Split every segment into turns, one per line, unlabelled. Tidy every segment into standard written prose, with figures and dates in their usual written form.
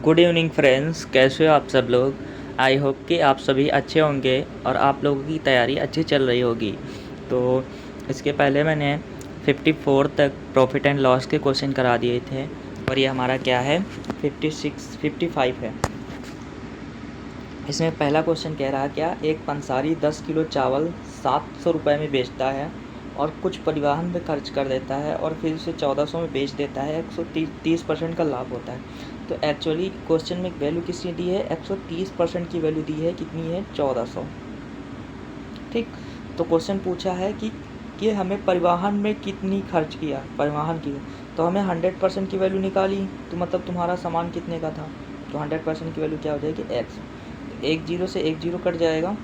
Good evening friends, कैसे हो आप सब लोग। आई होप कि आप सभी अच्छे होंगे और आप लोगों की तैयारी अच्छी चल रही होगी। तो इसके पहले मैंने 54 तक प्रॉफिट एंड लॉस के क्वेश्चन करा दिए थे और ये हमारा क्या है 55 है। इसमें पहला क्वेश्चन कह रहा है क्या एक पंसारी 10 किलो चावल 700 रुपये में बेचता है और कुछ परिवहन में खर्च कर देता है और फिर उसे 1400 में बेच देता है। 130% का लाभ होता है। तो एक्चुअली क्वेश्चन में वैल्यू किसने दी है, 130% की वैल्यू दी है। कितनी है, 1400। ठीक। तो क्वेश्चन पूछा है कि हमें परिवहन में कितनी खर्च किया, परिवहन की। तो हमें 100% की वैल्यू निकाली, तो मतलब तुम्हारा सामान कितने का था। तो 100% की वैल्यू क्या हो जाएगी, एक्स। एक जीरो से एक जीरो कट जाएगा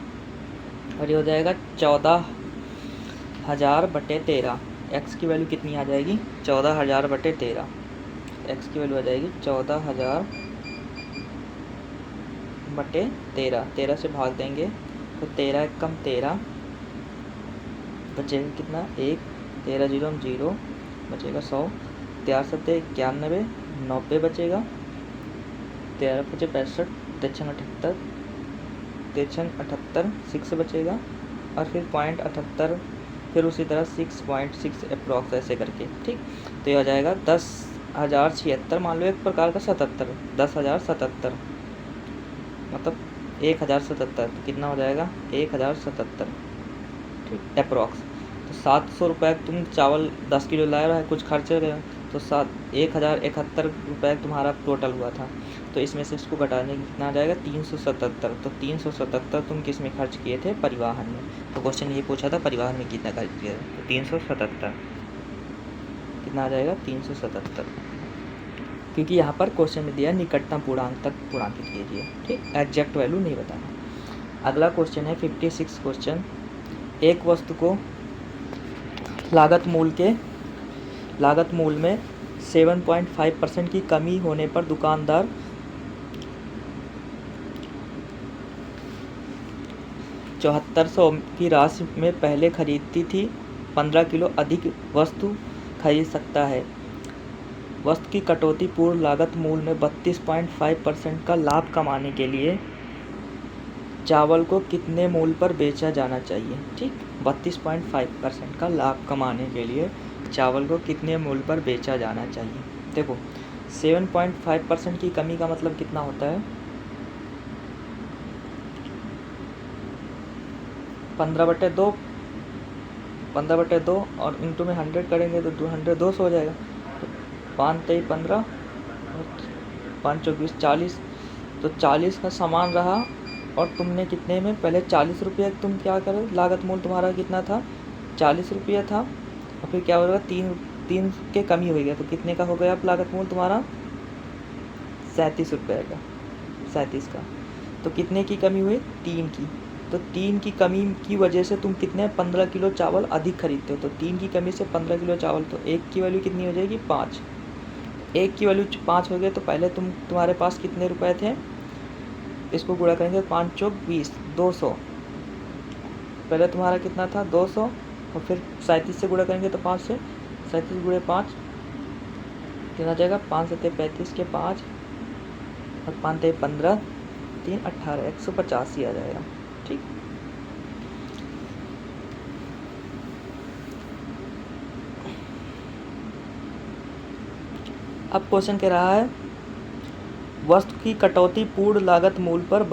और ये हो जाएगा 14,000/13। एक्स की वैल्यू कितनी आ जाएगी, 14,000/13। एक्स की वैल्यू आ जाएगी 14,000/13। 13 से भाग देंगे तो 13 कम 13 बचेगा कितना, 1। 13 जीरो हम जीरो, बचेगा 100। 4 7 91, 90 बचेगा। 13 5 65, 3 78, 3 6 बचेगा और फिर 0.78, फिर उसी तरह 6.6 अप्रॉक्स ऐसे करके। ठीक। तो ये हो जाएगा 10,076, मान लो एक प्रकार का 77, 10,077 मतलब 1,077। तो कितना हो जाएगा, 1,077। ठीक, अप्रॉक्स। तो 700 रुपये तुम चावल 10 किलो लाए रहे, कुछ खर्च गया, तो 1,071 रुपये तुम्हारा टोटल हुआ था। तो इसमें से इसको घटाने कितना आ जाएगा, 377। तो 377 तुम किस में खर्च किए थे, परिवहन में। तो क्वेश्चन ये पूछा था परिवहन में कितना खर्च किया, तो 377 कितना आ जाएगा, 377। क्योंकि यहाँ पर क्वेश्चन में दिया निकटतम पूर्णांक तक पूर्णांकित कीजिए। ठीक, एग्जैक्ट वैल्यू नहीं बताना। अगला क्वेश्चन है 56 क्वेश्चन। एक वस्तु को लागत मूल में 7.5% की कमी होने पर दुकानदार 7400 की राशि में पहले खरीदती थी, 15 किलो अधिक वस्तु खरीद सकता है। वस्तु की कटौती पूर्ण लागत मूल में 32.5% का लाभ कमाने के लिए चावल को कितने मूल्य पर बेचा जाना चाहिए। ठीक, 32.5% का लाभ कमाने के लिए चावल को कितने मूल्य पर बेचा जाना चाहिए। देखो 7.5% की कमी का मतलब कितना होता है, 15/2, 15/2 और इंटू में 100 करेंगे तो 200 हो जाएगा। तो 5 3 15 और 5 24 40। तो 40 का सामान रहा और तुमने कितने में, पहले 40 रुपये तुम क्या करो, लागत मूल्य तुम्हारा कितना था, 40 रुपया था। और फिर क्या होगा, 3 के कमी हो गया, तो कितने का हो गया अब लागत मूल्य तुम्हारा, 37 रुपये का, 37 का। तो कितने की कमी हुई, 3 की। तो 3 की कमी की वजह से तुम कितने 15 किलो चावल अधिक खरीदते हो। तो 3 की कमी से 15 किलो चावल, तो 1 की वैल्यू कितनी हो जाएगी, 5। 1 की वैल्यू 5 हो गए, तो पहले तुम्हारे पास कितने रुपए थे, इसको गुणा करेंगे 5 चौक 20, 200। पहले तुम्हारा कितना था, 200, और फिर 37 से गुणा करेंगे तो 5 से, 37 गुणे 5 कितना जाएगा, 5 7 35 के 5 और 5 3 15, 3 18, 185 आ जाएगा। ठीक। अब क्वेश्चन कह रहा है वस्तु की कटौती पूर्ण लागत मूल्य पर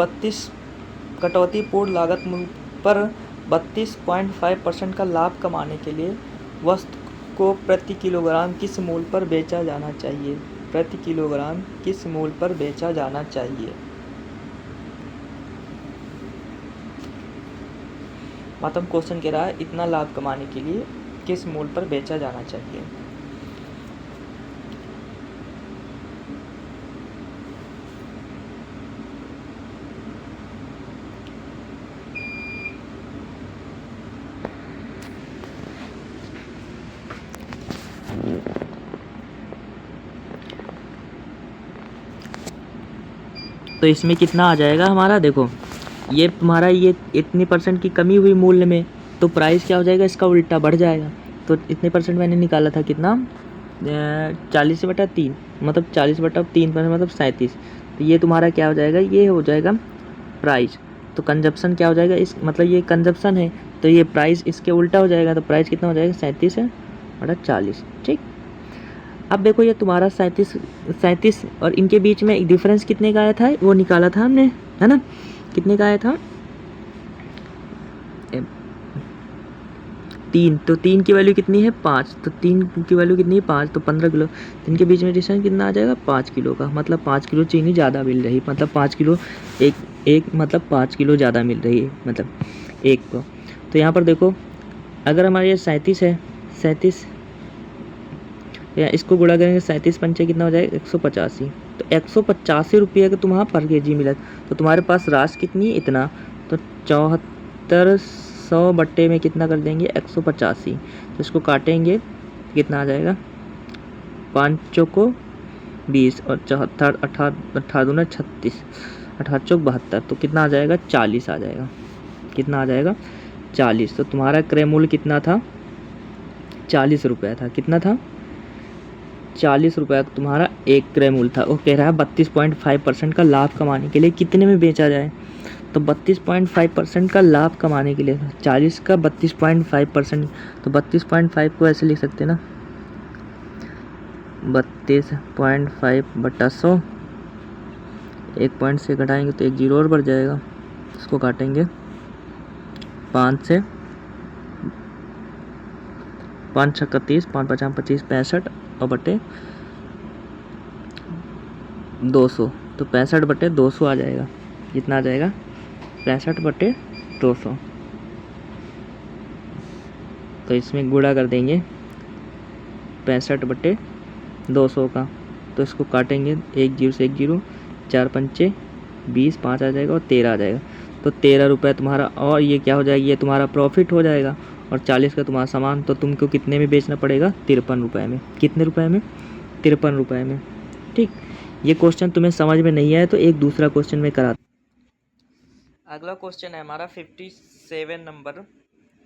32.5% का लाभ कमाने के लिए वस्तु को प्रति किलोग्राम किस मूल्य पर बेचा जाना चाहिए, प्रति किलोग्राम किस मूल्य पर बेचा जाना चाहिए। मतलब क्वेश्चन कह रहा है इतना लाभ कमाने के लिए किस मूल्य पर बेचा जाना चाहिए। तो इसमें कितना आ जाएगा हमारा, देखो ये तुम्हारा ये इतनी परसेंट की कमी हुई मूल्य में, तो प्राइस क्या हो जाएगा, इसका उल्टा बढ़ जाएगा। तो इतने परसेंट मैंने निकाला था कितना, 40/3, मतलब 40/3 मतलब 37। तो ये तुम्हारा क्या हो जाएगा, ये हो जाएगा प्राइस। तो कंजप्शन क्या हो जाएगा, इस मतलब ये कंजप्शन है तो ये प्राइस इसके उल्टा हो जाएगा, तो प्राइस कितना हो जाएगा 37 है बटा 40। ठीक, अब देखो ये तुम्हारा 37 और इनके बीच में डिफरेंस कितने का आया था, वो निकाला था हमने, है ना, कितने का आया था 3, तो 3 की वैल्यू कितनी है 5, तो 3 की वैल्यू कितनी है 5, तो 15 किलो। तो इनके बीच में डिस्टेंस कितना आ जाएगा 5 किलो का, मतलब 5 किलो चीनी ज़्यादा मिल रही, मतलब 5 किलो एक एक मतलब 5 किलो ज़्यादा मिल रही है, मतलब एक को। तो यहाँ पर देखो अगर हमारे ये 37 है, 37 या इसको गुणा करेंगे 37 पंचे कितना हो जाएगा 185, तो 185 रुपये का तुम्हारा पर केजी मिला। तो तुम्हारे पास राशि कितनी है इतना, तो 7400 बट्टे में कितना कर देंगे 185, तो इसको काटेंगे कितना आ जाएगा 5 को 20 और 74 अठारह दूना 36 अठारह चौक 72, तो कितना आ जाएगा 40 आ जाएगा, कितना आ जाएगा 40। तो तुम्हारा क्रय मूल्य कितना था 40 रुपये था, कितना था 40 रुपये तुम्हारा एक क्रय मूल्य था। वो कह रहा है 32.5% का लाभ कमाने के लिए कितने में बेचा जाए, तो 32.5% का लाभ कमाने के लिए 40 का 32.5%, तो 32.5 को ऐसे लिख सकते हैं ना 32.5 बटा 100, एक पॉइंट से घटाएंगे तो एक जीरो और बढ़ जाएगा, इसको काटेंगे 5 से, 5 छक्का 30, 5 पचास 25 65 और बटे 200, तो 65 बटे 200 आ जाएगा, कितना आ जाएगा 65 बटे 200। तो इसमें गुणा कर देंगे 65 बटे 200 का, तो इसको काटेंगे एक जीरो से एक जीरो, 4 पंचे 20, 5 आ जाएगा और 13 आ जाएगा, तो 13 रुपये तुम्हारा, और ये क्या हो जाएगा ये तुम्हारा प्रॉफिट हो जाएगा, और 40 का तुम्हारा सामान तो तुमको कितने में बेचना पड़ेगा 53 रुपये में, कितने रुपए में 53 रुपये में। ठीक, ये क्वेश्चन तुम्हें समझ में नहीं आया तो एक दूसरा क्वेश्चन में करा। अगला क्वेश्चन है हमारा 57 नंबर,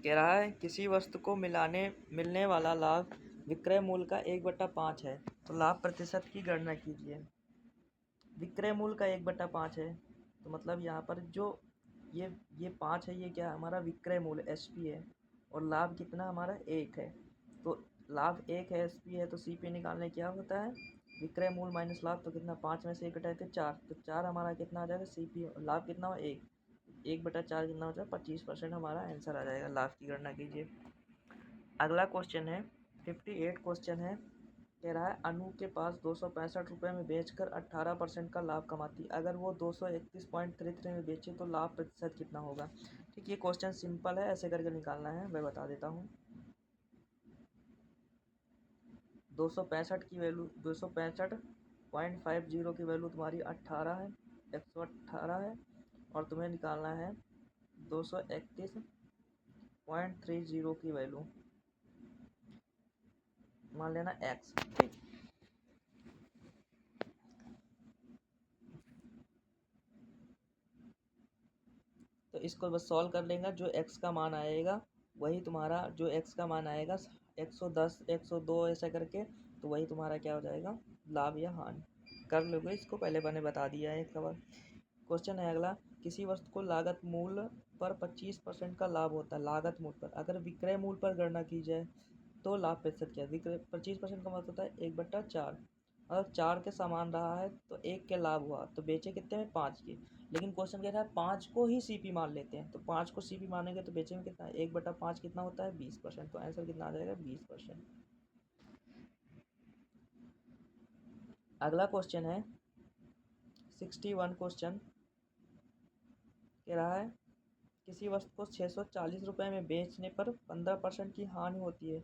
कह रहा है किसी वस्तु को मिलने वाला लाभ विक्रय मूल्य का 1/5 है, तो लाभ प्रतिशत की गणना कीजिए। विक्रय मूल्य का 1/5 है, तो मतलब यहाँ पर जो ये 5 है, ये क्या है हमारा विक्रय मूल्य SP है, और लाभ कितना हमारा 1 है, तो लाभ 1 है SP है, तो CP निकालने क्या होता है विक्रय मूल्य माइनस लाभ, तो कितना 5 में से 1 घटाए थे 4, तो 4 हमारा कितना आ जाएगा CP, लाभ कितना हो 1/4 कितना हो जाएगा 25% हमारा आंसर आ जाएगा। लाभ की गणना कीजिए। अगला क्वेश्चन है 58 क्वेश्चन है, कह रहा है अनु के पास 265 रुपये में बेचकर 18% का लाभ कमाती, अगर वो 231.33 में बेचे तो लाभ प्रतिशत कितना होगा। ठीक, ये क्वेश्चन सिंपल है, ऐसे करके निकालना है, मैं बता देता हूँ। 265 की वैल्यू 265.50 की वैल्यू तुम्हारी 18 है, 118 है, और तुम्हें निकालना है 231.30 की वैल्यू, मान लेना x। ठीक, तो इसको बस सॉल्व कर लेगा, जो x का मान आएगा वही तुम्हारा, जो x का मान आएगा 110 102 ऐसा करके, तो वही तुम्हारा क्या हो जाएगा लाभ या हानि। कर लोगे इसको, पहले मैंने बता दिया है एक सवाल। क्वेश्चन है अगला, किसी वस्तु को लागत मूल्य पर 25% का लाभ होता है, लागत मूल्य पर, अगर विक्रय मूल्य पर गणना की जाए तो लाभ प्रतिशत क्या है। विक्रय 25% का मतलब होता है 1/4, अगर 4 के समान रहा है तो 1 के लाभ हुआ, तो बेचे कितने में 5 के, लेकिन क्वेश्चन कह रहा है 5 को ही CP मान लेते हैं, तो 5 को CP मानेंगे तो बेचे में कितना है 1/5 कितना होता है 20%, तो आंसर कितना आ जाएगा 20%। अगला क्वेश्चन है 61 क्वेश्चन, कह रहा है किसी वस्तु को 640 रुपये में बेचने पर 15% की हानि होती है,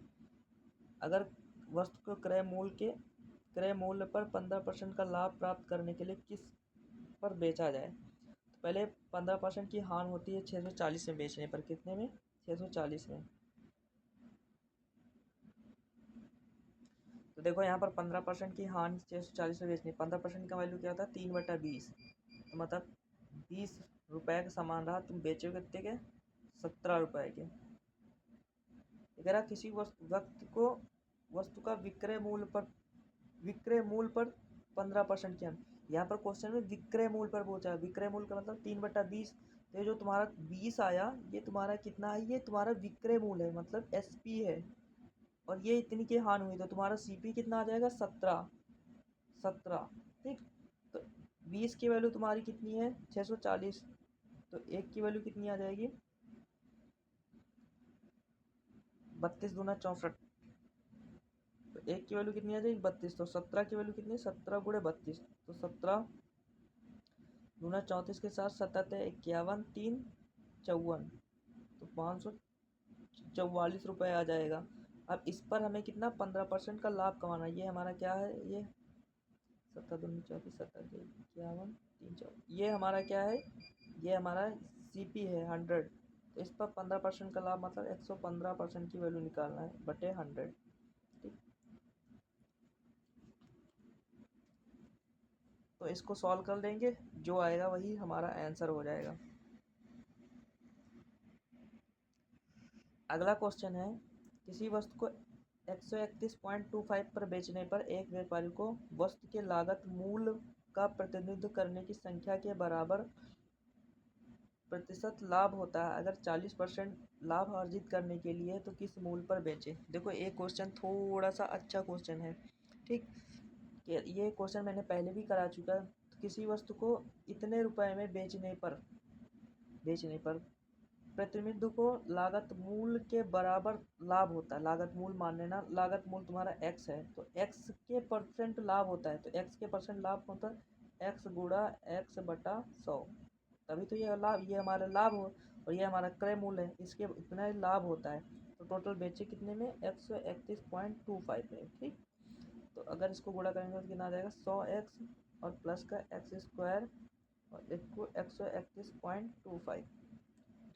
अगर वस्तु को क्रय मूल्य पर 15% का लाभ प्राप्त करने के लिए किस पर बेचा जाए। तो पहले 15% की हानि होती है 640 में बेचने पर, कितने में 640 में। तो देखो यहाँ पर 15% की हानि 640 में बेचनी, 15% का वैल्यू क्या होता है 3/20, तो मतलब 20 रुपये का सामान रहा, तुम बेचोगे कितने के 17 रुपये के। अगर किसी वस्तु का विक्रय मूल्य पर 15% की यहाँ पर क्वेश्चन में विक्रय मूल्य पर पूछा है। विक्रय मूल्य का मतलब 3/20। तो ये जो तुम्हारा 20 आया, ये तुम्हारा कितना है, ये तुम्हारा विक्रय मूल्य है, मतलब एसपी है। और ये इतनी की हानि हुई तो तुम्हारा सीपी कितना आ जाएगा, 17। ठीक। तो 20 की वैल्यू तुम्हारी कितनी है, 640। तो एक की वैल्यू कितनी आ जाएगी, 32 दूना 64। तो एक की वैल्यू कितनी आ जाएगी, 32। तो 17 की वैल्यू कितनी है, 17 गुणे 32। तो 17 दूना 34 के साथ 7 51 3 54। तो 544 रुपये आ जाएगा। अब इस पर हमें कितना 15% का लाभ कमाना है। ये हमारा क्या है, ये 7 दूनी 34 51 3 4, ये हमारा क्या है, ये हमारा सीपी है 100। तो इस पर 15% का लाभ मतलब 115% की वैल्यू निकालना है बटे 100। ठीक। तो इसको सॉल्व कर लेंगे, जो आएगा वही हमारा आंसर हो जाएगा। अगला क्वेश्चन है, किसी वस्तु को 131.25 पर बेचने पर एक व्यापारी को वस्तु के लागत मूल्य का प्रतिनिधित्व करने की संख्या के बराबर प्रतिशत लाभ होता है। अगर 40% लाभ अर्जित करने के लिए तो किस मूल्य पर बेचें। देखो ये क्वेश्चन थोड़ा सा अच्छा क्वेश्चन है। ठीक। ये क्वेश्चन मैंने पहले भी करा चुका है। तो किसी वस्तु को इतने रुपए में बेचने पर प्रतिनिधित्व को लागत मूल्य के बराबर लाभ होता है। लागत मूल्य मान लेना, लागत मूल्य तुम्हारा एक्स है, तो एक्स के परसेंट लाभ होता है। तो एक्स के परसेंट लाभ होता है एक्स गुणा एक्स बटा 100। तभी तो ये लाभ, ये हमारा लाभ हो, और ये हमारा क्रय मूल्य है, इसके इतना ही लाभ होता है। तो टोटल बेचे कितने में, 131.25 में। ठीक। तो अगर इसको गुणा करेंगे तो कितना आ जाएगा, 100x और प्लस का एक्स स्क्वायर और एक को 131.25।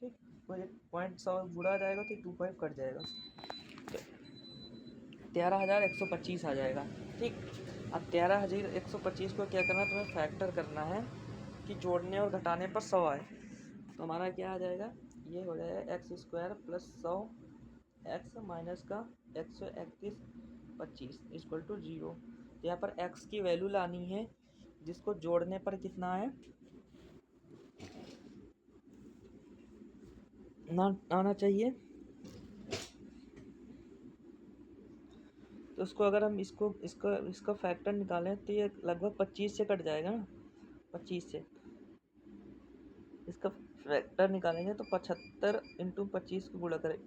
ठीक। तो ये 100 गुणा जाएगा तो 25 कट जाएगा, तो 13,125 आ जाएगा। ठीक। अब 13,125 को क्या करना है, तुम्हें फैक्टर करना है कि जोड़ने और घटाने पर 100 आए। तो हमारा क्या आ जाएगा, ये हो जाएगा x square plus 100 x minus का 131.25 इक्वल टू 0। तो यहाँ पर एक्स की वैल्यू लानी है, जिसको जोड़ने पर कितना है ना आना चाहिए। तो उसको अगर हम इसका फैक्टर निकालें तो ये लगभग 25 से कट जाएगा ना, 25 से इसका फैक्टर निकालेंगे तो 75 इंटू 25 को गुणा करें,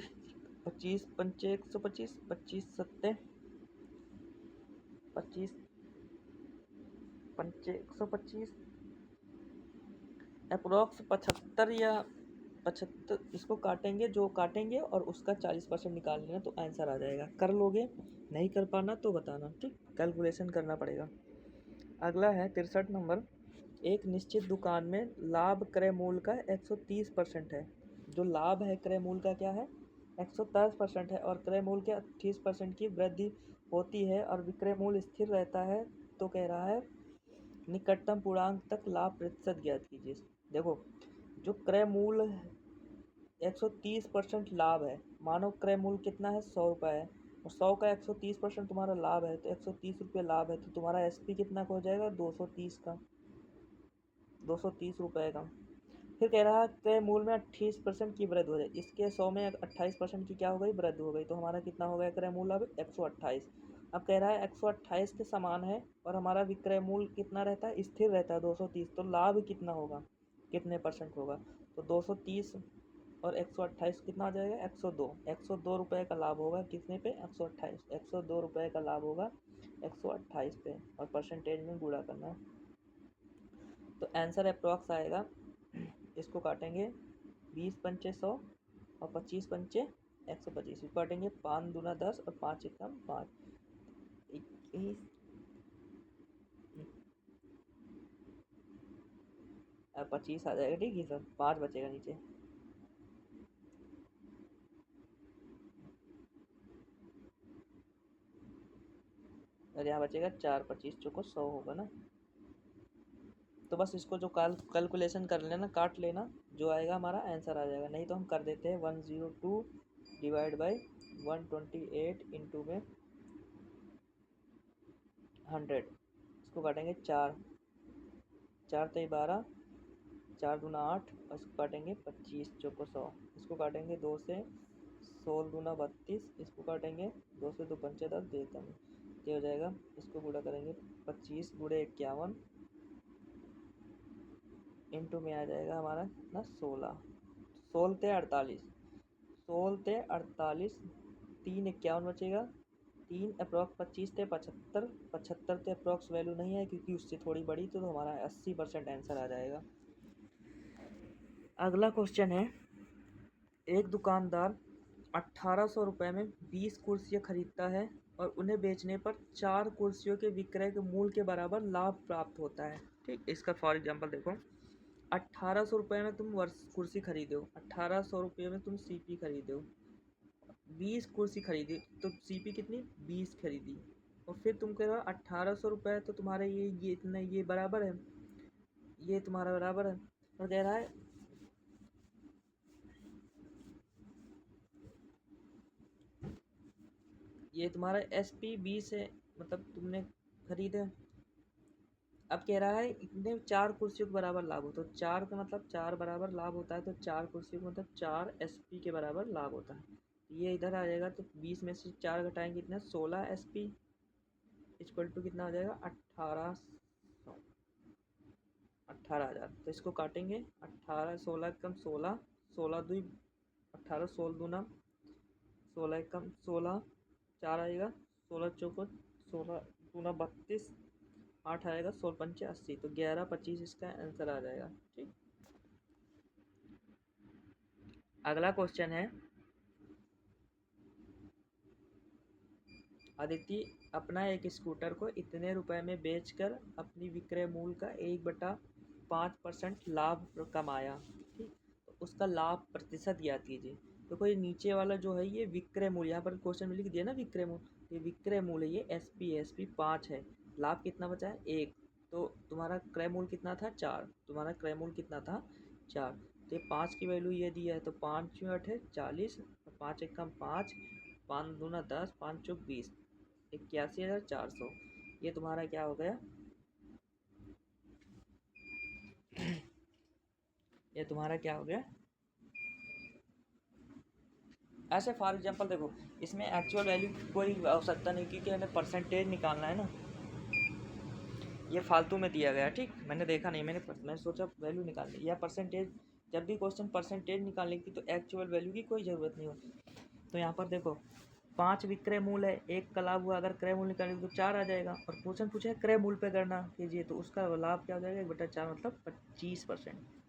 25 पंचे 125, 25 सत्ते 25 पंचे 125, अप्रोक्स 75 या 75 इसको काटेंगे, जो काटेंगे और उसका 40% निकाल लेना तो आंसर आ जाएगा। कर लोगे, नहीं कर पाना तो बताना। ठीक। कैलकुलेशन करना पड़ेगा। अगला है 63 नंबर, एक निश्चित दुकान में लाभ क्रय मूल्य का 130% है। जो लाभ है क्रय मूल्य का क्या है, 110% है, और क्रय मूल्य के 30% की वृद्धि होती है और विक्रय मूल्य स्थिर रहता है। तो कह रहा है निकटतम पूर्णांक तक लाभ प्रतिशत ज्ञात कीजिए। देखो, जो क्रय मूल्य 130% लाभ है, मानो क्रय मूल्य कितना है, 100 रुपये है, और 100 का 130% तुम्हारा लाभ है, तो 130 रुपये लाभ है, तो तुम्हारा एसपी कितना का हो जाएगा, 230 का, 230 रुपये का। फिर कह रहा है क्रय मूल्य में 28% की वृद्धि हो जाए, इसके 100 में 28% की क्या हो गई, वृद्धि हो गई, तो हमारा कितना हो गया क्रय मूल्य अब 128। अब कह रहा है 128 के समान है और हमारा विक्रय मूल्य कितना रहता है, स्थिर रहता है 230। तो लाभ कितना होगा, कितने परसेंट होगा, तो 230 और 128 कितना आ जाएगा, 102। 102 रुपये का लाभ होगा कितने पे, 128। 102 रुपये का लाभ होगा 128 पे, और परसेंटेज में गुणा करना है। तो आंसर अप्रॉक्स आएगा, इसको काटेंगे 20 पंचे 100 और 25 पंचे 125, काटेंगे 5 दूना 10 और 5 एकम 5, 21 और 25 आ जाएगा। ठीक है सर, 5 बचेगा नीचे, और यहाँ बचेगा 4, 25 चौको 100 होगा ना। तो बस इसको जो कैलकुलेशन कर लेना, काट लेना, जो आएगा हमारा आंसर आ जाएगा। नहीं तो हम कर देते हैं 102 डिवाइड बाई 128 इंटू में 100, इसको काटेंगे 4, 4 तेई 12, 4 दूना 8 और इसको काटेंगे 25 चौको 100। इसको काटेंगे 2 से, 16 दूना 32, इसको काटेंगे 2 से 2 पंचे 10, देता नहीं ये हो जाएगा। इसको गुणा करेंगे 25 गुणे 51 इंटू में आ जाएगा हमारा ना 16, 16 ते 48, 16 ते 48, 3 51 बचेगा, 3 अप्रॉक्स 25 थे 75, 75 थे अप्रॉक्स वैल्यू नहीं है क्योंकि उससे थोड़ी बड़ी, तो हमारा 80% आंसर आ जाएगा। अगला क्वेश्चन है, एक दुकानदार 1800 रुपये में 20 कुर्सियाँ खरीदता है और उन्हें बेचने पर 4 कुर्सियों के विक्रय के मूल्य के बराबर लाभ प्राप्त होता है। ठीक, इसका फॉर एग्जांपल देखो, 1800 रुपये में तुम वर्ष कुर्सी खरीदे हो, 1800 रुपये में तुम सीपी खरीदे हो, 20 कुर्सी खरीदी तो सीपी कितनी 20 खरीदी, और फिर तुम कह रहे हो 1800 रुपये तो तुम्हारे ये इतना ये बराबर है, ये तुम्हारा बराबर है, और कह रहा है ये तुम्हारा SP 20 है, मतलब तुमने खरीदे। अब कह रहा है इतने 4 कुर्सियों के बराबर लाभ हो, तो 4 का मतलब 4 बराबर लाभ होता है, तो 4 कुर्सियों का मतलब 4 SP के बराबर लाभ होता है। ये इधर आ जाएगा, तो 20 में से 4 घटाएंगे कितना 16 SP इक्वल टू कितना हो जाएगा 1800, 18,000। तो इसको काटेंगे 18 16 कम 16, 16 दुई 18, 16 दूना 16 कम 16, 4 आएगा, 16 चौको 16 दूना 32, 8 आएगा, 16 पंचे 80, तो 11 25 इसका आंसर आ जाएगा। ठीक, अगला क्वेश्चन है, अदिति अपना एक स्कूटर को इतने रुपए में बेचकर अपनी विक्रय मूल्य का 1/5% लाभ कमाया। ठीक, तो उसका लाभ प्रतिशत ज्ञात कीजिए। तो कोई नीचे वाला जो है ये विक्रय मूल्य, यहाँ पर क्वेश्चन में लिख दिया ना विक्रय मूल्य, ये विक्रय मूल्य, ये SP 5 है, लाभ कितना बचा है 1, तो तुम्हारा क्रय मूल्य कितना था 4, तुम्हारा क्रय मूल्य कितना था 4, तो 5 की वैल्यू ये दिया है, तो 5 8 है 40, 5 एक कम 5, 5 दूना 10, 5 चौक 20, 81,400, ये तुम्हारा क्या हो गया, ये तुम्हारा क्या हो गया। ऐसे फॉर एग्जांपल देखो, इसमें एक्चुअल वैल्यू की कोई आवश्यकता नहीं क्योंकि हमें परसेंटेज निकालना है ना, ये फालतू में दिया गया। ठीक, मैंने देखा नहीं, मैंने सोचा वैल्यू निकालनी या परसेंटेज, जब भी क्वेश्चन परसेंटेज निकालने की तो एक्चुअल वैल्यू की कोई ज़रूरत नहीं होती। तो यहाँ पर देखो 5 विक्रय मूल्य है, 1 का लाभ हुआ, अगर क्रय मूल्य निकालेंगे तो 4 आ जाएगा, और क्वेश्चन पूछा है क्रय मूल्य पे गणना कीजिए, तो उसका लाभ क्या हो जाएगा 1/4 मतलब 25%।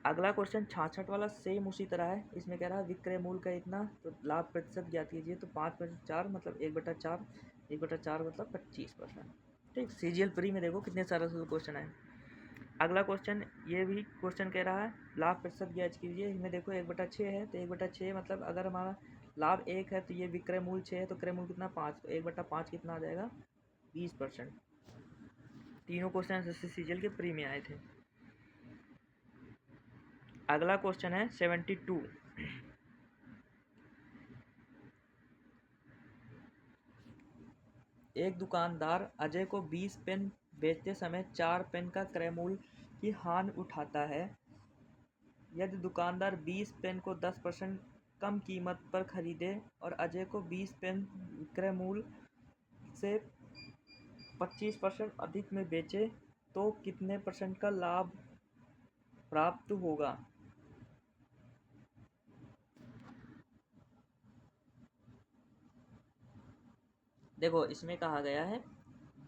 अगला क्वेश्चन 66 वाला सेम उसी तरह है, इसमें कह रहा है विक्रय मूल्य का इतना, तो लाभ प्रतिशत ज्ञात कीजिए, तो 5 में से 4 मतलब 1/4, 1/4 मतलब 25%। ठीक, CGL प्री में देखो कितने सारे क्वेश्चन आए। अगला क्वेश्चन, ये भी क्वेश्चन कह रहा है लाभ प्रतिशत ज्ञात कीजिए, इसमें देखो 1/6 है, तो 1/6 मतलब अगर हमारा लाभ 1 है तो ये विक्रय मूल्य 6 है, तो क्रय मूल्य कितना 5, तो 1/5 कितना आ जाएगा 20%। तीनों क्वेश्चन CGL के प्री में आए थे। अगला क्वेश्चन है 72, एक दुकानदार अजय को 20 पेन बेचते समय 4 पेन का क्रय मूल्य की हानि उठाता है। यदि दुकानदार 20 पेन को 10% कम कीमत पर खरीदे और अजय को 20 पेन विक्रय मूल्य से 25% अधिक में बेचे तो कितने % का लाभ प्राप्त होगा। देखो इसमें कहा गया है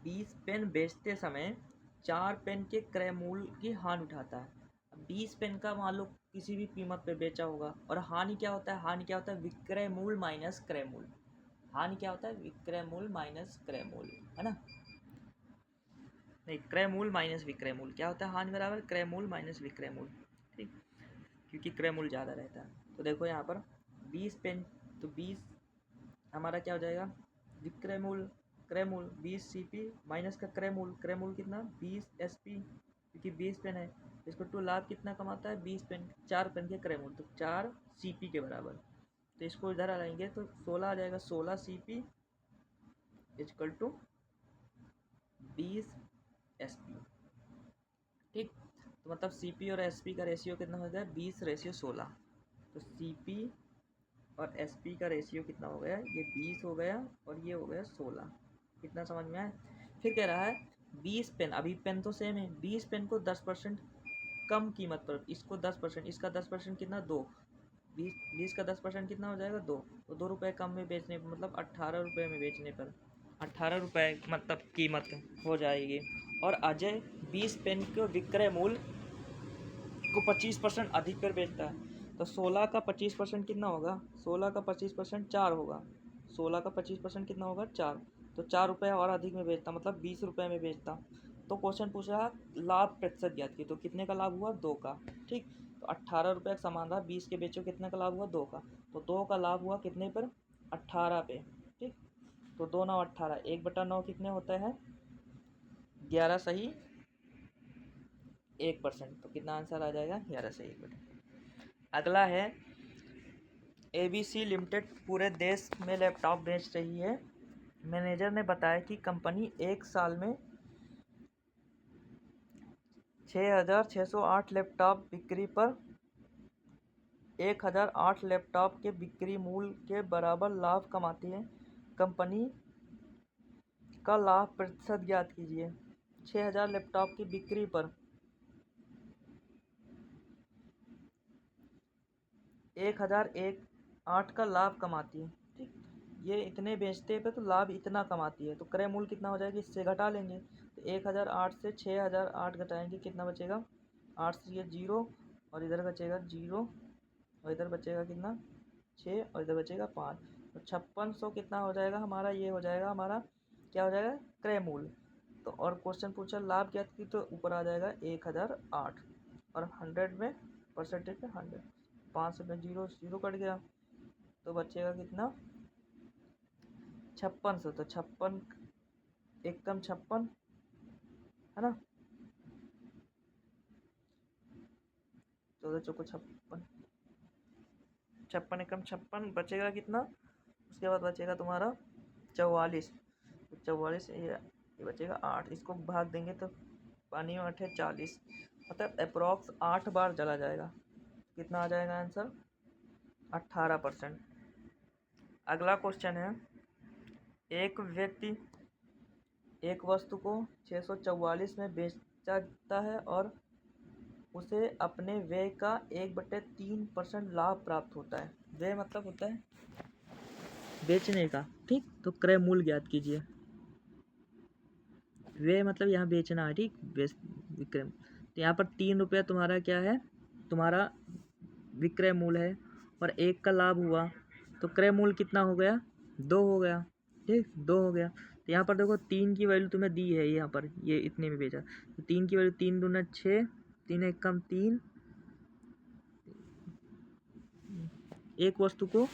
20 पेन बेचते समय 4 पेन के क्रय मूल्य की हानि उठाता है। 20 पेन का मान लो किसी भी कीमत पे बेचा होगा, और हानि क्या होता है, हानि क्या होता है विक्रय मूल्य माइनस क्रय मूल्य, हानि क्या होता है विक्रय मूल्य माइनस क्रय मूल्य, है ना, नहीं क्रय मूल्य माइनस विक्रय मूल्य, क्या होता है हानि बराबर क्रय मूल्य माइनस विक्रय मूल्य। ठीक, क्योंकि क्रय मूल्य ज़्यादा रहता है। तो देखो यहाँ पर 20 पेन, तो 20 हमारा क्या हो जाएगा विक्रय मूल्य, क्रय मूल्य 20 CP माइनस का क्रय मूल्य कितना 20 SP, क्योंकि 20 पेन है, इसको टू लाभ कितना कमाता है 20 पेन, 4 पेन के क्रय मूल्य, तो 4 CP के बराबर, तो इसको इधर आ जाएंगे तो 16 आ जाएगा, 16 CP इक्वल टू 20 SP। ठीक, तो मतलब CP और SP का रेशियो कितना हो गया 20:16। तो CP और SP का रेशियो कितना हो गया, ये 20 हो गया और ये हो गया 16। कितना समझ में आया। फिर कह रहा है 20 पेन, अभी पेन तो सेम है, 20 पेन को 10% कम कीमत पर, इसको 10%, इसका 10% कितना 2, 20 का 10% कितना हो जाएगा 2, तो 2 रुपये कम में बेचने पर मतलब 18 रुपये में बेचने पर 18 रुपये मतलब कीमत हो जाएगी। और अजय 20 पेन के विक्रय मूल्य को 25% अधिक पर बेचता है। तो 16 का 25% कितना होगा, 16 का 25% 4 होगा, 16 का 25% कितना होगा 4, तो 4 रुपये और अधिक में बेचता मतलब 20 रुपये में बेचता। तो क्वेश्चन पूछ रहा लाभ प्रतिशत ज्ञात की, तो कितने का लाभ हुआ 2 का। ठीक, तो 18 रुपये का सामान रहा, 20 के बेचो, कितने का लाभ हुआ 2 का, तो 2 का लाभ हुआ कितने पर 18 पे। ठीक, तो 2 9 18, 1/9 कितने होते हैं 11 सही 1%, तो कितना आंसर आ जाएगा 11 सही 1%। अगला है ABC लिमिटेड पूरे देश में लैपटॉप बेच रही है। मैनेजर ने बताया कि कंपनी एक साल में 6,608 लैपटॉप बिक्री पर 1,008 लैपटॉप के बिक्री मूल्य के बराबर लाभ कमाती है। कंपनी का लाभ प्रतिशत ज्ञात कीजिए। 6,000 लैपटॉप की बिक्री पर 1,008 का लाभ कमाती है। ठीक, ये इतने बेचते पे तो लाभ इतना कमाती है, तो क्रय मूल्य कितना हो जाएगा, इससे घटा लेंगे। तो 1,008 से 6,008 घटाएंगे, कितना बचेगा 8 से ये 0 और इधर बचेगा 0 और इधर बचेगा कितना 6 और इधर बचेगा 5, तो 5600 कितना हो जाएगा हमारा, ये हो जाएगा हमारा क्या हो जाएगा क्रय मूल्य। तो और क्वेश्चन पूछा लाभ क्या थी, तो ऊपर आ जाएगा 1,008 और 100 में परसेंटेज में 100, 5 में 0 0 कट गया, तो बचेगा कितना 5600। तो 56 एक कम 56 है ना, 14 चौको 56, 56 एकम 56 बचेगा कितना, उसके बाद बचेगा तुम्हारा 44, तो 44 ये बचेगा 8, इसको भाग देंगे तो पानी में 8 है 40, मतलब अप्रॉक्स 8 बार जला जाएगा। कितना आ जाएगा आंसर 18%। अगला क्वेश्चन है एक व्यक्ति एक वस्तु को 644 में बेचता है और उसे अपने व्यय का 1/3% लाभ प्राप्त होता है। व्यय मतलब होता है बेचने का। ठीक, तो क्रय मूल्य ज्ञात कीजिए। व्यय मतलब यहाँ बेचना है। ठीक, विक्रय, तो यहाँ पर 3 रुपया तुम्हारा क्या है, तुम्हारा विक्रय मूल्य है और 1 का लाभ हुआ, तो क्रय मूल्य कितना हो गया 2 हो गया। ठीक, 2 हो गया। तो यहाँ पर देखो 3 की वैल्यू तुम्हें दी है, यहाँ पर ये इतने में बेचा, तो 3 की वैल्यू 3 दूना 6, 3 एक कम 3, एक वस्तु को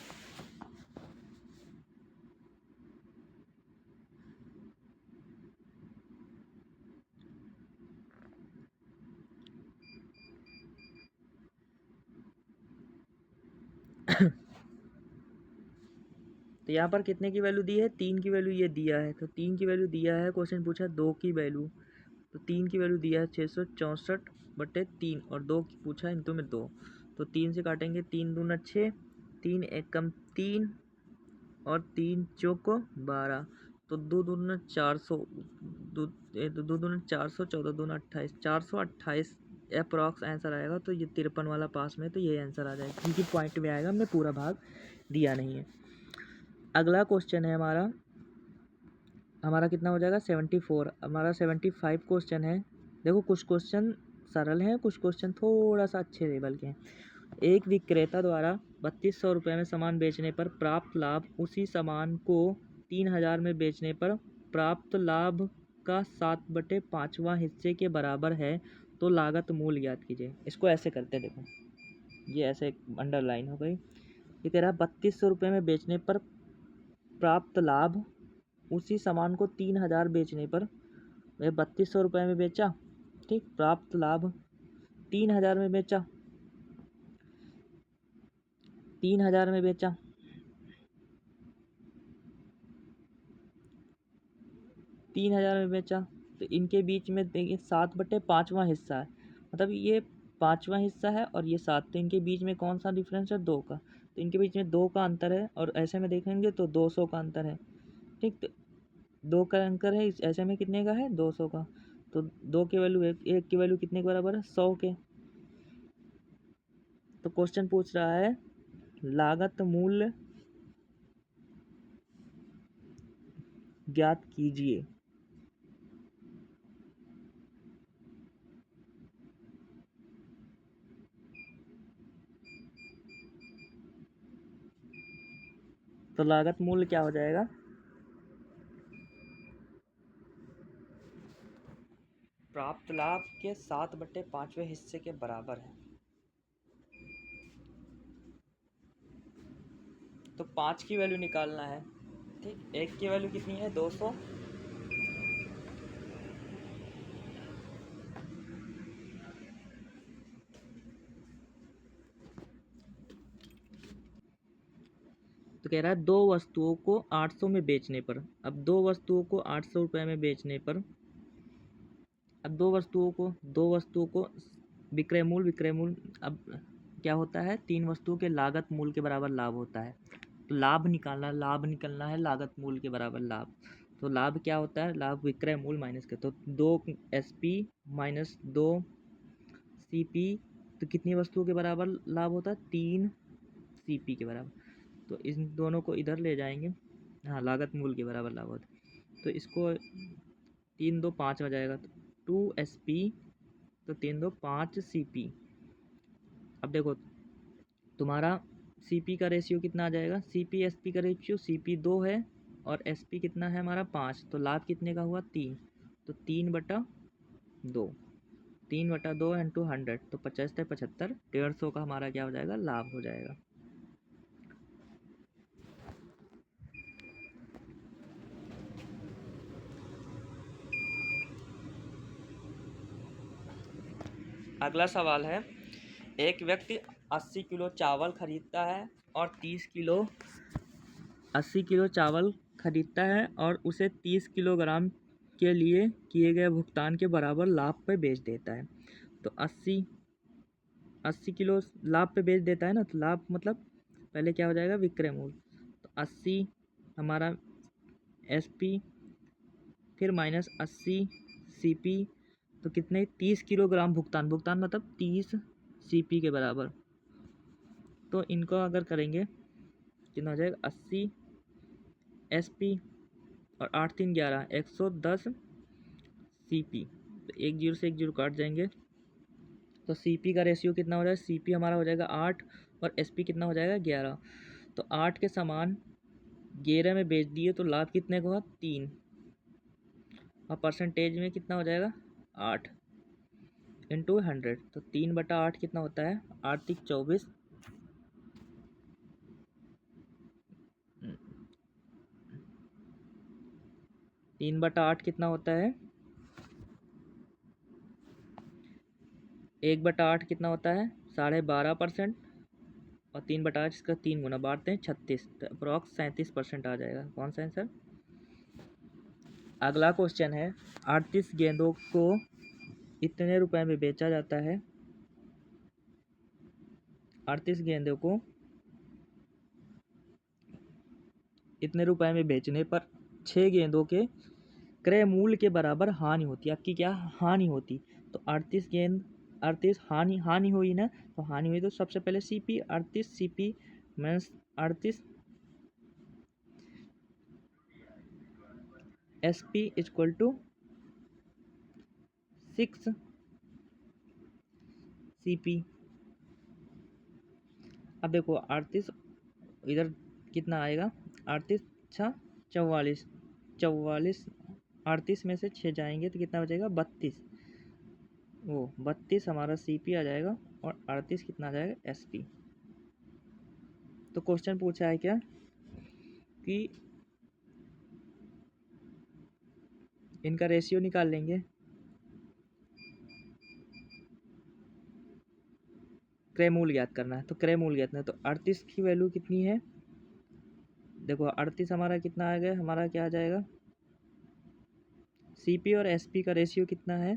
तो यहाँ पर कितने की वैल्यू दी है 3 की वैल्यू ये दिया है, तो 3 की वैल्यू दिया है, क्वेश्चन पूछा 2 की वैल्यू, तो 3 की वैल्यू दिया है 664/3 और 2 की पूछा इनटू में 2, तो 3 से काटेंगे 3 दूना 6, 3 एक कम 3 और 3 चौको 12, तो 2 दूना 400, 2 दूना 400, 14 दूना 28, 428 अप्रॉक्स आंसर आएगा। तो ये 53 वाला पास में, तो ये आंसर आ जाएगा, क्योंकि पॉइंट में आएगा, हमने पूरा भाग दिया नहीं है। अगला क्वेश्चन है हमारा कितना हो जाएगा 74, हमारा 75 क्वेश्चन है। देखो कुछ क्वेश्चन सरल हैं, कुछ क्वेश्चन थोड़ा सा अच्छे लेवल के हैं। एक विक्रेता द्वारा 3200 रुपये में सामान बेचने पर प्राप्त लाभ उसी सामान को 3000 में बेचने पर प्राप्त लाभ का 7/5वां हिस्से के बराबर है, तो लागत मूल्य ज्ञात कीजिए। इसको ऐसे करते हैं, देखो ये ऐसे अंडरलाइन हो गई। ये कह रहा है 3200 रुपये में बेचने पर प्राप्त लाभ उसी सामान को 3000 बेचने पर, वह 3200 रुपये में बेचा। ठीक, प्राप्त लाभ 3000 में बेचा, 3000 में बेचा, 3000 में बेचा, तो इनके बीच में देखिए 7/5वां हिस्सा है, मतलब ये 5वां हिस्सा है और ये 7, तो इनके बीच में कौन सा डिफरेंस है? 2 का। तो इनके बीच में 2 का अंतर है और ऐसे में देखेंगे तो 200 का अंतर है। ठीक, तो 2 का अंतर है, ऐसे में कितने का है? 200 का। तो 2 की वैल्यू एक की वैल्यू कितने के बराबर है? 100 के। तो क्वेश्चन पूछ रहा है लागत मूल्य ज्ञात कीजिए। तो लागत मूल्य क्या हो जाएगा? प्राप्त लाभ के 7/5वें हिस्से के बराबर है। तो 5 की वैल्यू निकालना है। ठीक, 1 की वैल्यू कितनी है? 200। तो कह रहा है 2 वस्तुओं को 800 में बेचने पर, अब 2 वस्तुओं को 800 रुपये में बेचने पर, अब दो वस्तुओं को विक्रय मूल्य अब क्या होता है? 3 वस्तुओं के लागत मूल्य के बराबर लाभ होता है। तो लाभ निकालना है लागत मूल्य के बराबर लाभ। तो लाभ क्या होता है? लाभ विक्रय मूल्य माइनस के, तो 2 SP माइनस 2 CP, तो कितनी वस्तुओं के बराबर लाभ होता है? 3 CP के बराबर। तो इन दोनों को इधर ले जाएंगे, हाँ लागत मूल्य के बराबर लाभ होता है। तो इसको 3 2 5 हो जाएगा, तो 2SP, तो 3 2 5 CP। अब देखो तुम्हारा CP का रेशियो कितना आ जाएगा? CP SP का रेशियो, CP 2 है और SP कितना है हमारा? 5। तो लाभ कितने का हुआ? 3। तो 3/2, 3/2 इंटू 100, तो 50 75, 150 का हमारा क्या हो जाएगा? लाभ हो जाएगा। अगला सवाल है, एक व्यक्ति 80 किलो चावल खरीदता है और 80 किलो चावल खरीदता है और उसे 30 किलोग्राम के लिए किए गए भुगतान के बराबर लाभ पे बेच देता है। तो 80 किलो लाभ पे बेच देता है ना, तो लाभ मतलब पहले क्या हो जाएगा? विक्रय मूल्य। तो 80 हमारा SP, फिर -80 CP, तो कितने? 30 किलोग्राम भुगतान मतलब 30 CP के बराबर। तो इनको अगर करेंगे कितना हो जाएगा? 80 SP और 8 3 11, 110 CP। तो एक जीरो से एक जीरो काट जाएंगे, तो CP का रेशियो कितना हो जाएगा? CP हमारा हो जाएगा 8 और SP कितना हो जाएगा? 11। तो 8 के समान 11 में बेच दिए तो लाभ कितने का हुआ? 3, और परसेंटेज में कितना हो जाएगा? 8 इंटू 100, तो 3/8 कितना होता है? 8 3 24, 3/8 कितना होता है? 1/8 कितना होता है? 12.5%, और 3/8 इसका 3 गुना बांटते हैं 36, तो अप्रॉक्स 37% आ जाएगा। कौन सा आंसर? अगला क्वेश्चन है, 38 गेंदों को इतने रुपए में बेचा जाता है। 38 गेंदों को इतने रुपए में बेचने पर 6 गेंदों के क्रय मूल्य के बराबर हानि होती है। आपकी क्या हानि होती? तो 38 हानि हुई ना, तो हानि हुई तो सबसे पहले CP 38 CP minus 38 SP equal to 6 CP। अब देखो 38 इधर कितना आएगा? 38 छः 44, 44, 38 में से 6 जाएंगे तो कितना बचेगा? 32। वो 32 हमारा CP आ जाएगा और 38 कितना आ जाएगा? SP। तो क्वेश्चन पूछा है क्या कि इनका रेशियो निकाल लेंगे, क्रय मूल्य ज्ञात करना है। तो क्रय मूल्य ज्ञात करना है, तो 38 की वैल्यू कितनी है? देखो 38 हमारा कितना आ गया? हमारा क्या आ जाएगा? सीपी और एसपी का रेशियो कितना है?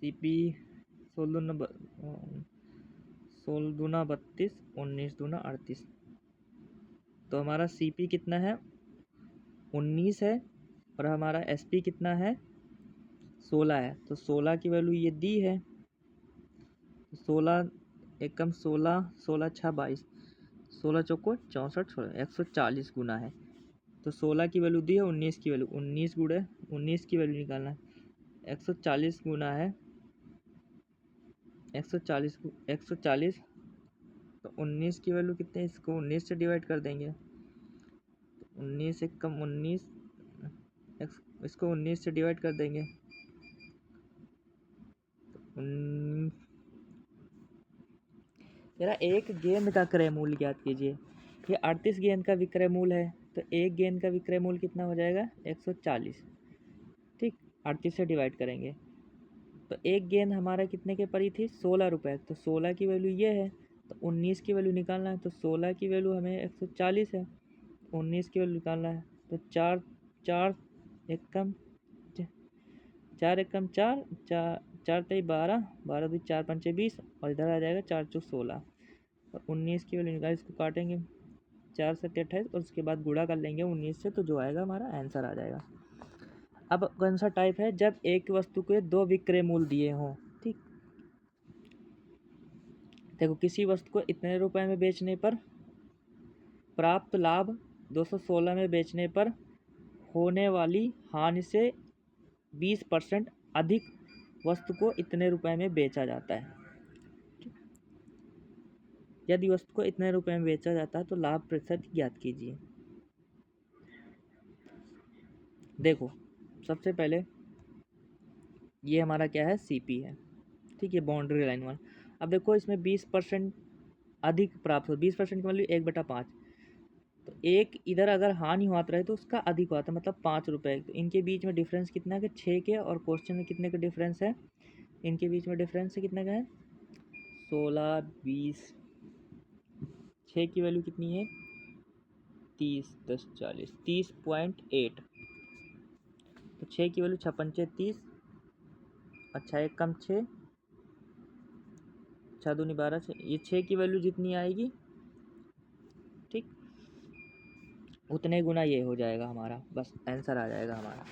सीपी 16 दूना 32, 19 दूना 38। तो हमारा सीपी कितना है? 19 है, और हमारा एसपी कितना है? 16 है। तो 16 की वैल्यू ये दी है। 16 एकम 16, 16 छः 22, 16 चौको 64, 140 गुना है। तो 16 की वैल्यू दी है, 19 की वैल्यू, 19 गुणे 19 की वैल्यू निकालना है। 140 गुना है 140, 140। तो 19 की वैल्यू कितनी है? इसको 19 से डिवाइड कर देंगे। 19 से कम 19, इसको 19 से डिवाइड कर देंगे। मेरा एक गेंद का क्रय मूल्य ज्ञात कीजिए। ये 38 गेंद का विक्रय मूल्य है, तो एक गेंद का विक्रय मूल्य कितना हो जाएगा? 140। ठीक, 38 से डिवाइड करेंगे। तो एक गेंद हमारा कितने के पड़ी थी? 16 रुपये। तो 16 की वैल्यू ये है, तो 19 की वैल्यू निकालना है। तो 16 की वैल्यू हमें 140 है, 19 की वैल्यू निकालना है। तो चार चार एकम 4 एकम 4, 4 तेई 12, 12 दो 4 पंचे 20, और इधर आ जाएगा 4 चौक 16, और 19 की वैल्यू निकाल, इसको काटेंगे 4 से 28, और उसके बाद गुणा कर लेंगे 19 से, तो जो आएगा हमारा आंसर आ जाएगा। अब कौन सा टाइप है? जब एक वस्तु के दो विक्रय मूल्य दिए हों। ठीक, देखो किसी वस्तु को इतने रुपए में बेचने पर प्राप्त लाभ 216 में बेचने पर होने वाली हानि से 20% अधिक वस्तु को इतने रुपए में बेचा जाता है। यदि वस्तु को इतने रुपए में बेचा जाता है तो लाभ प्रतिशत ज्ञात कीजिए। देखो सबसे पहले ये हमारा क्या है? सीपी है। ठीक है, बाउंड्री लाइन वन। अब देखो इसमें 20% अधिक प्राप्त हो, 20% की वैल्यू 1/5। तो एक इधर अगर हानि होता रहे तो उसका अधिक होता है, मतलब 5 रुपये। तो इनके बीच में डिफरेंस कितना है कि 6 के, और क्वेश्चन में कितने का डिफरेंस है? इनके बीच में डिफरेंस कितने का है? 16, 20। 6 की वैल्यू कितनी है? 30, 10, 40, 30.8। तो 6 की वैल्यू 6 पंचे 30, अच्छा एक कम 6, 6 दूनी 12, ये 6 की वैल्यू जितनी आएगी, ठीक, उतने गुना ये हो जाएगा हमारा, बस आंसर आ जाएगा हमारा।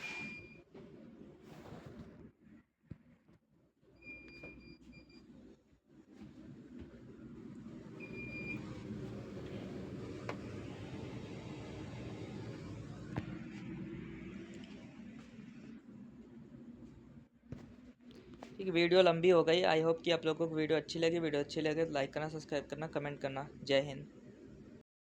ठीक है, वीडियो लंबी हो गई। आई होप कि आप लोगों को वीडियो अच्छी लगी। वीडियो अच्छी लगे तो लाइक करना, सब्सक्राइब करना, कमेंट करना। जय हिंद।